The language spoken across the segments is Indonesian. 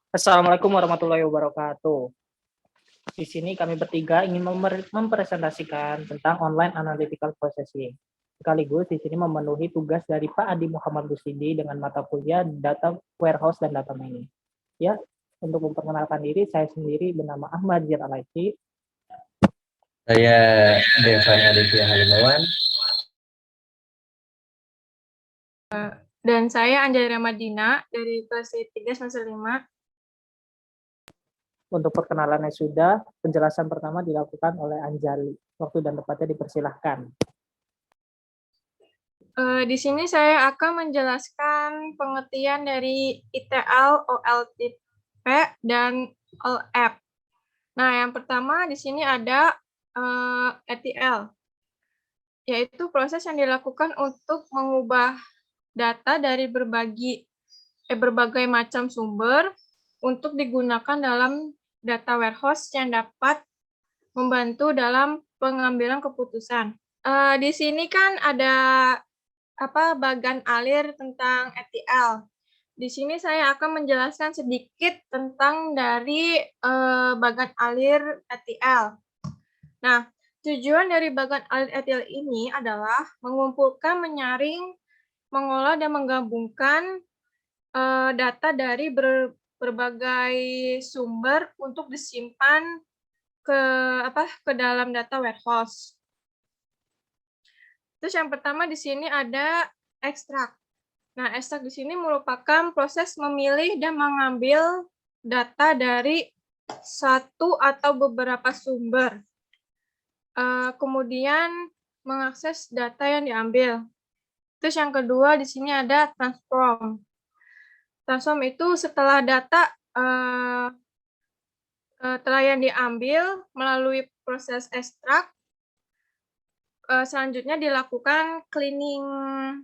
Assalamualaikum warahmatullahi wabarakatuh. Di sini kami bertiga ingin mempresentasikan tentang online analytical processing. Sekaligus di sini memenuhi tugas dari Pak Adi Muhammad Busidi dengan mata kuliah Data Warehouse dan Data Mining. Ya, untuk memperkenalkan diri, saya sendiri bernama Ahmad Jir Alaiki. Saya Devan Aditya Halimawan. Dan saya Anjali Ramadina dari kelas 3 semester 5. Untuk perkenalannya sudah, penjelasan pertama dilakukan oleh Anjali. Waktu dan tempatnya dipersilahkan. Di sini saya akan menjelaskan pengertian dari ETL, OLTP, dan OLAP. Nah, yang pertama di sini ada ETL, yaitu proses yang dilakukan untuk mengubah data dari berbagai macam sumber untuk digunakan dalam data warehouse yang dapat membantu dalam pengambilan keputusan. Di sini kan ada bagan alir tentang ETL. Di sini saya akan menjelaskan sedikit tentang dari bagan alir ETL. Nah, tujuan dari bagan alir ETL ini adalah mengumpulkan, menyaring, mengolah, dan menggabungkan data dari berbagai sumber untuk disimpan ke dalam data warehouse. Terus yang pertama di sini ada ekstrak. Nah, ekstrak di sini merupakan proses memilih dan mengambil data dari satu atau beberapa sumber. Kemudian mengakses data yang diambil. Terus yang kedua di sini ada transform. Transform itu setelah data telah yang diambil melalui proses ekstrak, selanjutnya dilakukan cleaning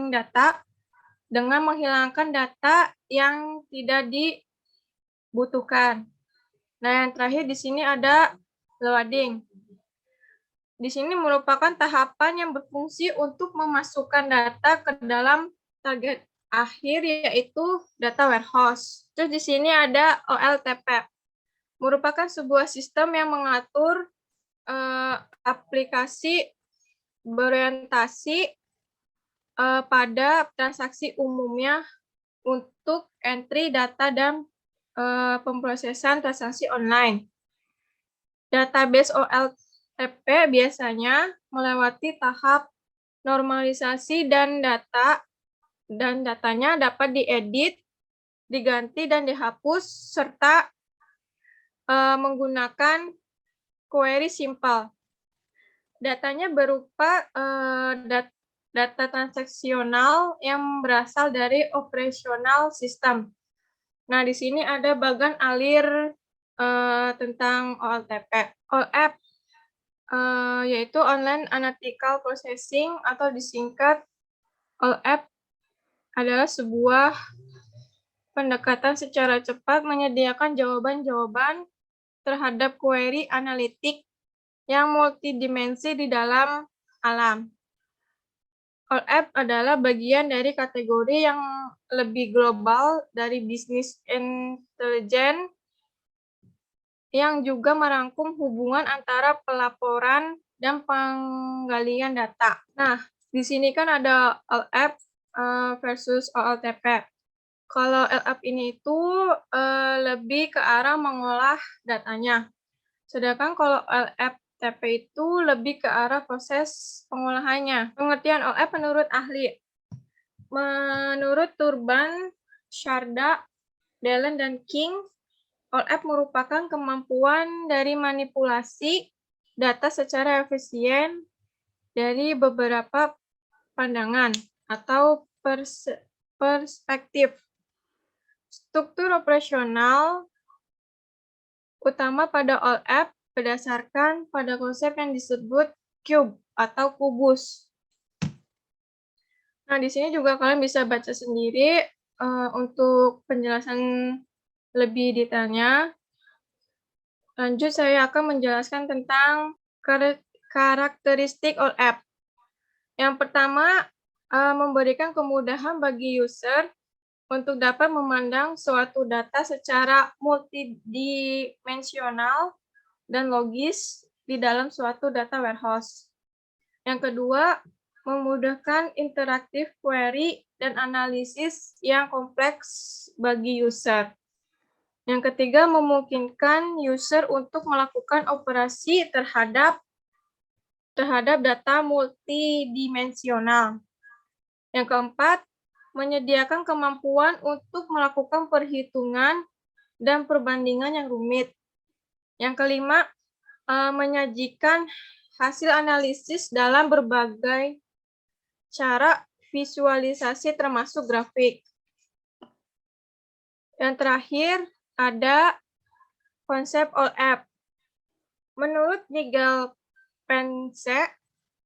data dengan menghilangkan data yang tidak dibutuhkan. Nah, yang terakhir di sini ada loading. Di sini merupakan tahapan yang berfungsi untuk memasukkan data ke dalam target akhir, yaitu data warehouse. Terus di sini ada OLTP, merupakan sebuah sistem yang mengatur aplikasi berorientasi pada transaksi umumnya untuk entry data dan pemrosesan transaksi online. Database OLTP biasanya melewati tahap normalisasi dan datanya dapat diedit, diganti, dan dihapus, serta menggunakan query simple. Datanya berupa data transaksional yang berasal dari operasional sistem. Nah, di sini ada bagan alir tentang OLTP. OLAP yaitu Online Analytical Processing atau disingkat OLAP adalah sebuah pendekatan secara cepat menyediakan jawaban-jawaban terhadap query analitik yang multidimensi di dalam alam. OLAP adalah bagian dari kategori yang lebih global dari bisnis intelligence yang juga merangkum hubungan antara pelaporan dan penggalian data. Nah, di sini kan ada OLAP versus OLTP. Kalau OLAP ini itu lebih ke arah mengolah datanya. Sedangkan kalau OLTP itu lebih ke arah proses pengolahannya. Pengertian OLAP menurut ahli. Menurut Turban, Sharda, Dellen, dan King, OLAP merupakan kemampuan dari manipulasi data secara efisien dari beberapa pandangan atau perspektif. Struktur operasional utama pada OLAP berdasarkan pada konsep yang disebut cube atau kubus. Nah, di sini juga kalian bisa baca sendiri untuk penjelasan lebih detailnya. Lanjut, saya akan menjelaskan tentang karakteristik OLAP. Yang pertama, memberikan kemudahan bagi user untuk dapat memandang suatu data secara multidimensional dan logis di dalam suatu data warehouse. Yang kedua, memudahkan interaktif query dan analisis yang kompleks bagi user. Yang ketiga, memungkinkan user untuk melakukan operasi terhadap data multidimensional. Yang keempat, menyediakan kemampuan untuk melakukan perhitungan dan perbandingan yang rumit. Yang kelima, menyajikan hasil analisis dalam berbagai cara visualisasi termasuk grafik. Yang terakhir, ada konsep all app. Menurut Nigel Pense,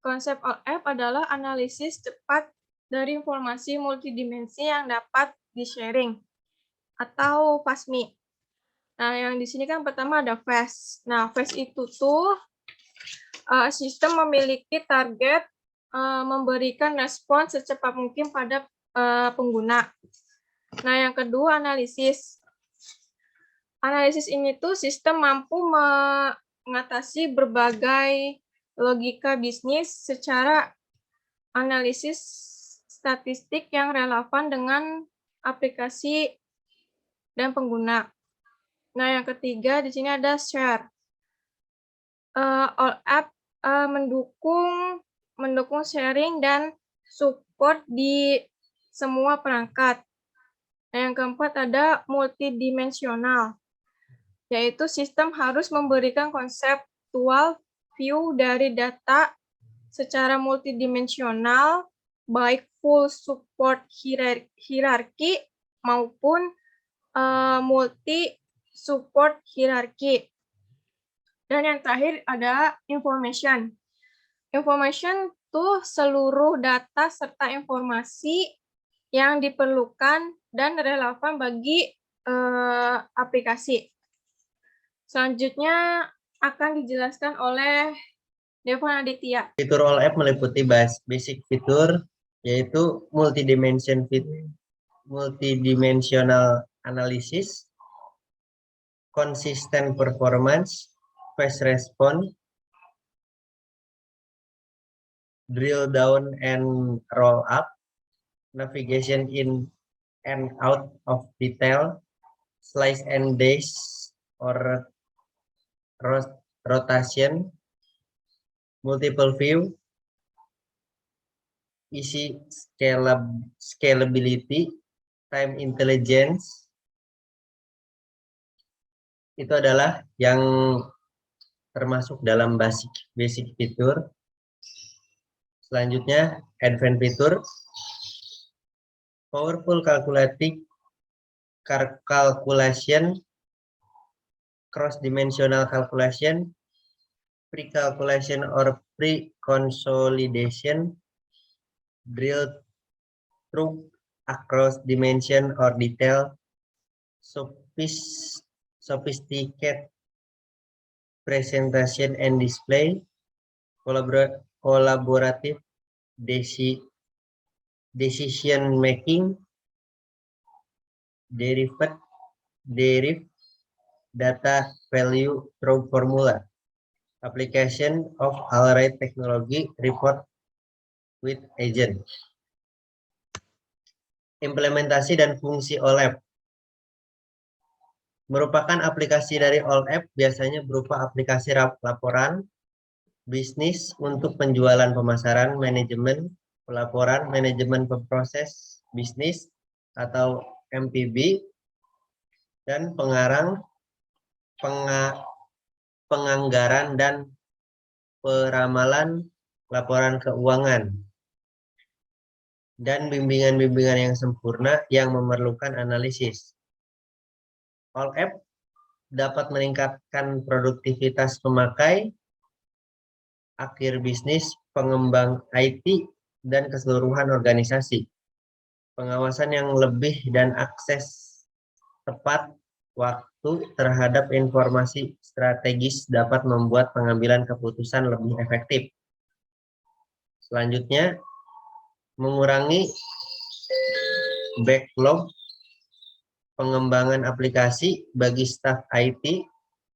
konsep all app adalah analisis cepat dari informasi multidimensi yang dapat di-sharing atau FASMI. Nah, yang di sini kan pertama ada FAST. Nah, FAST itu tuh sistem memiliki target memberikan respon secepat mungkin pada pengguna. Nah, yang kedua analisis. Analisis ini tuh sistem mampu mengatasi berbagai logika bisnis secara analisis statistik yang relevan dengan aplikasi dan pengguna. Nah, yang ketiga di sini ada share. All app mendukung sharing dan support di semua perangkat. Nah, yang keempat ada multidimensional, yaitu sistem harus memberikan konseptual view dari data secara multidimensional, baik full support hierarki maupun multi support hierarki. Dan yang terakhir ada information. Information itu seluruh data serta informasi yang diperlukan dan relevan bagi aplikasi. Selanjutnya akan dijelaskan oleh Devan Aditya. Fitur all app meliputi basic fitur, yaitu multidimensional analysis, consistent performance, fast response, drill down and roll up, navigation in and out of detail, slice and dice or rotation, multiple view, easy scalability, time intelligence. Itu adalah yang termasuk dalam basic fitur. Selanjutnya advanced fitur, powerful calculation, cross-dimensional calculation, pre-calculation or pre-consolidation, drill through across dimension or detail, sophisticated presentation and display, collaborative decision making, derived data value through formula, application of Allright technology, report with agent. Implementasi dan fungsi all app. Merupakan aplikasi dari all app biasanya berupa aplikasi laporan bisnis untuk penjualan, pemasaran, manajemen, pelaporan, manajemen proses bisnis atau MPB, dan penganggaran dan peramalan laporan keuangan, dan bimbingan-bimbingan yang sempurna yang memerlukan analisis. All app dapat meningkatkan produktivitas pemakai, akhir bisnis, pengembang IT, dan keseluruhan organisasi. Pengawasan yang lebih dan akses tepat waktu terhadap informasi strategis dapat membuat pengambilan keputusan lebih efektif. Selanjutnya, mengurangi backlog pengembangan aplikasi bagi staf IT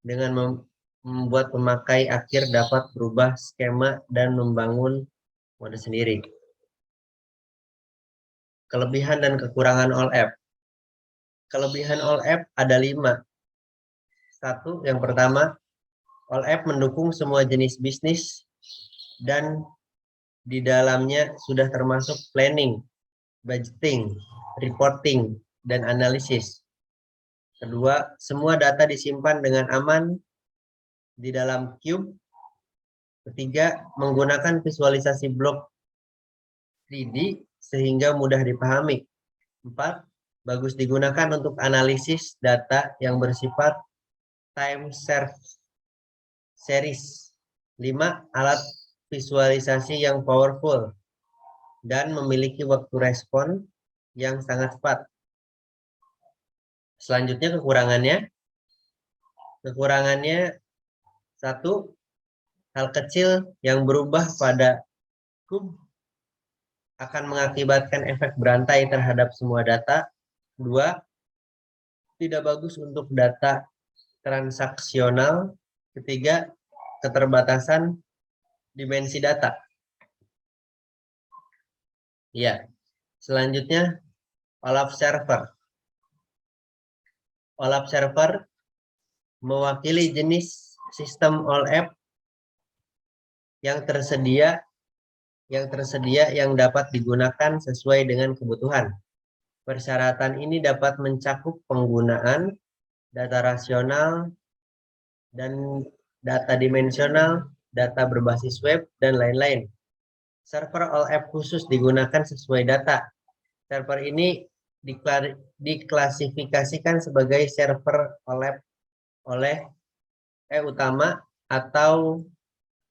dengan membuat pemakai akhir dapat berubah skema dan membangun mode sendiri. Kelebihan dan kekurangan All App. Kelebihan All App ada 5. Satu, yang pertama, All App mendukung semua jenis bisnis dan di dalamnya sudah termasuk planning, budgeting, reporting, dan analisis. Kedua, semua data disimpan dengan aman di dalam Cube. Ketiga, menggunakan visualisasi blok 3D sehingga mudah dipahami. 4, bagus digunakan untuk analisis data yang bersifat time series. 5, alat visualisasi yang powerful dan memiliki waktu respon yang sangat cepat. Selanjutnya kekurangannya. Kekurangannya, 1, hal kecil yang berubah pada Cube akan mengakibatkan efek berantai terhadap semua data. 2, tidak bagus untuk data transaksional. Ketiga, keterbatasan dimensi data. Ya, selanjutnya OLAP server. OLAP server mewakili jenis sistem All App yang tersedia yang dapat digunakan sesuai dengan kebutuhan. Persyaratan ini dapat mencakup penggunaan data rasional dan data dimensional, data berbasis web, dan lain-lain. Server All App khusus digunakan sesuai data. Server ini diklasifikasikan sebagai server All App utama atau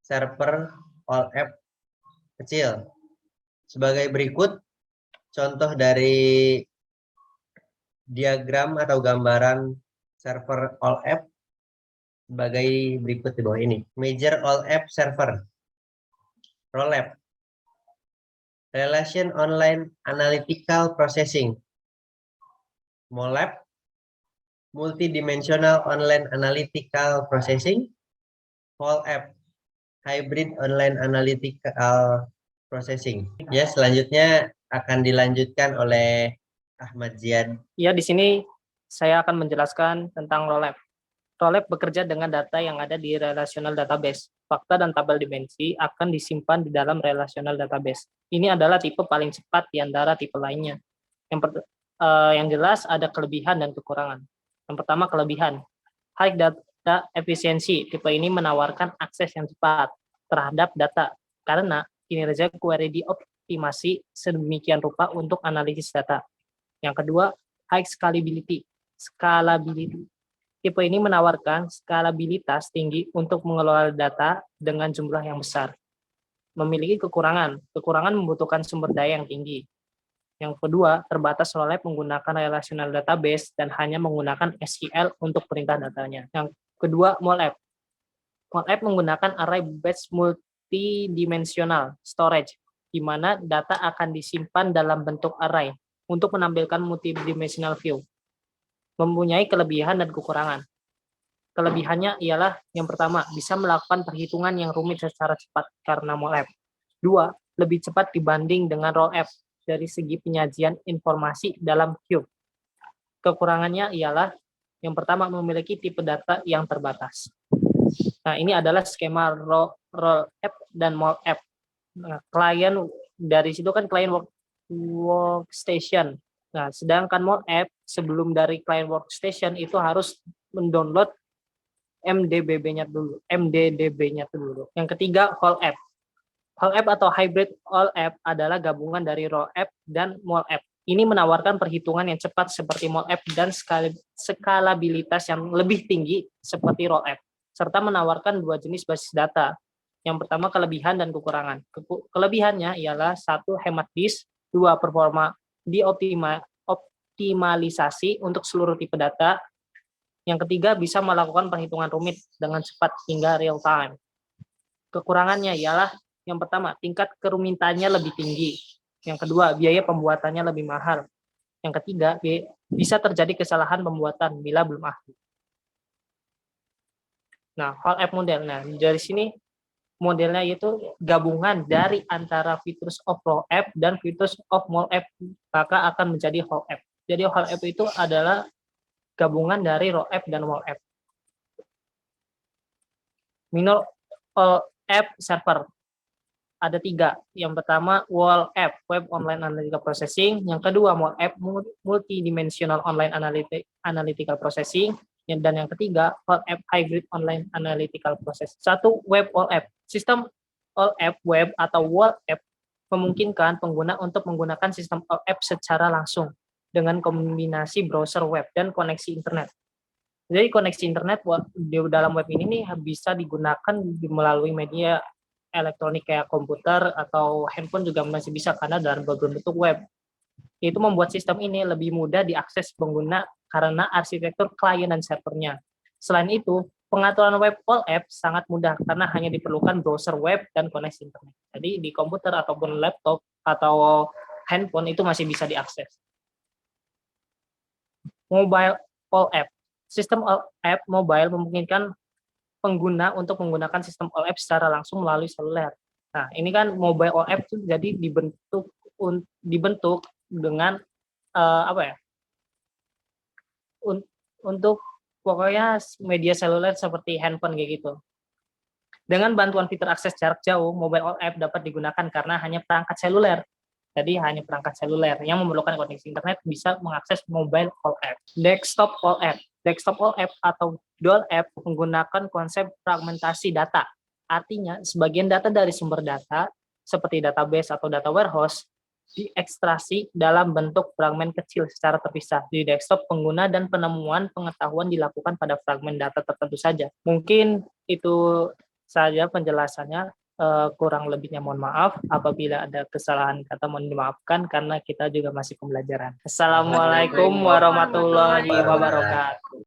server All App kecil. Sebagai berikut contoh dari diagram atau gambaran server All App sebagai berikut di bawah ini. Major All App Server, ROLAP, Relation Online Analytical Processing, MOLAP, Multidimensional Online Analytical Processing, Whole-App, Hybrid Online Analytical Processing. Ya, selanjutnya akan dilanjutkan oleh Ahmad Ziad. Ya, di sini saya akan menjelaskan tentang ROLAP. ROLAP bekerja dengan data yang ada di relational database. Fakta dan tabel dimensi akan disimpan di dalam relational database. Ini adalah tipe paling cepat di antara tipe lainnya. Yang jelas ada kelebihan dan kekurangan. Yang pertama, kelebihan. High data efisiensi. Tipe ini menawarkan akses yang cepat terhadap data karena kinerja query dioptimasi sedemikian rupa untuk analisis data. Yang kedua, high scalability. Tipe ini menawarkan skalabilitas tinggi untuk mengelola data dengan jumlah yang besar. Memiliki kekurangan. Kekurangan membutuhkan sumber daya yang tinggi. Yang kedua, terbatas ROLAP menggunakan relational database dan hanya menggunakan SQL untuk perintah datanya. Yang kedua, MOLAP. MOLAP menggunakan array-based multidimensional storage, di mana data akan disimpan dalam bentuk array untuk menampilkan multidimensional view. Mempunyai kelebihan dan kekurangan. Kelebihannya ialah yang pertama, bisa melakukan perhitungan yang rumit secara cepat karena MOLAP. 2, lebih cepat dibanding dengan ROLAP dari segi penyajian informasi dalam Cube. Kekurangannya ialah yang pertama, memiliki tipe data yang terbatas. Nah, ini adalah skema ROLAP dan MOLAP. Nah, klien dari situ kan klien workstation. Nah, sedangkan MOLAP sebelum dari client workstation itu harus mendownload MDDB-nya dulu. Yang ketiga, Whole-App. Whole-App atau Hybrid All-App adalah gabungan dari ROLAP dan MOLAP. Ini menawarkan perhitungan yang cepat seperti MOLAP dan skalabilitas yang lebih tinggi seperti ROLAP, serta menawarkan dua jenis basis data. Yang pertama, kelebihan dan kekurangan. Kelebihannya ialah 1, hemat disk, 2, performa dioptimalisasi untuk seluruh tipe data. Yang ketiga, bisa melakukan perhitungan rumit dengan cepat hingga real time. Kekurangannya ialah yang pertama, tingkat kerumitannya lebih tinggi. Yang kedua, biaya pembuatannya lebih mahal. Yang ketiga, bisa terjadi kesalahan pembuatan bila belum ahli. Nah, whole app model. Nah, dari sini modelnya itu gabungan dari antara features of raw app dan features of mall app, maka akan menjadi whole app. Jadi whole app itu adalah gabungan dari raw app dan mall app. Minor all app server ada 3. Yang pertama wall app, web online analytical processing. Yang kedua mall app, multidimensional online analytical processing. Dan yang ketiga all app, hybrid online analytical process. 1. Web all app. Sistem all app web atau wall app memungkinkan pengguna untuk menggunakan sistem all app secara langsung dengan kombinasi browser web dan koneksi internet. Jadi koneksi internet di dalam web ini nih bisa digunakan melalui media elektronik kayak komputer atau handphone juga masih bisa karena dalam berbentuk web. Itu membuat sistem ini lebih mudah diakses pengguna karena arsitektur klien dan servernya. Selain itu, pengaturan web all app sangat mudah karena hanya diperlukan browser web dan koneksi internet. Jadi di komputer ataupun laptop atau handphone itu masih bisa diakses. Mobile all app. Sistem all app mobile memungkinkan pengguna untuk menggunakan sistem all app secara langsung melalui seluler. Nah, ini kan mobile all app itu jadi dibentuk dengan untuk pokoknya media seluler seperti handphone kayak gitu. Dengan bantuan fitur akses jarak jauh, mobile all app dapat digunakan karena hanya perangkat seluler. Jadi hanya perangkat seluler yang memerlukan koneksi internet bisa mengakses mobile all app. Desktop all app. Desktop all app atau dual app menggunakan konsep fragmentasi data. Artinya, sebagian data dari sumber data, seperti database atau data warehouse, diekstrasi dalam bentuk fragmen kecil secara terpisah di desktop pengguna dan penemuan pengetahuan dilakukan pada fragmen data tertentu saja. Mungkin itu saja penjelasannya. Kurang lebihnya mohon maaf. Apabila ada kesalahan kata mohon dimaafkan karena kita juga masih pembelajaran. Assalamualaikum warahmatullahi wabarakatuh.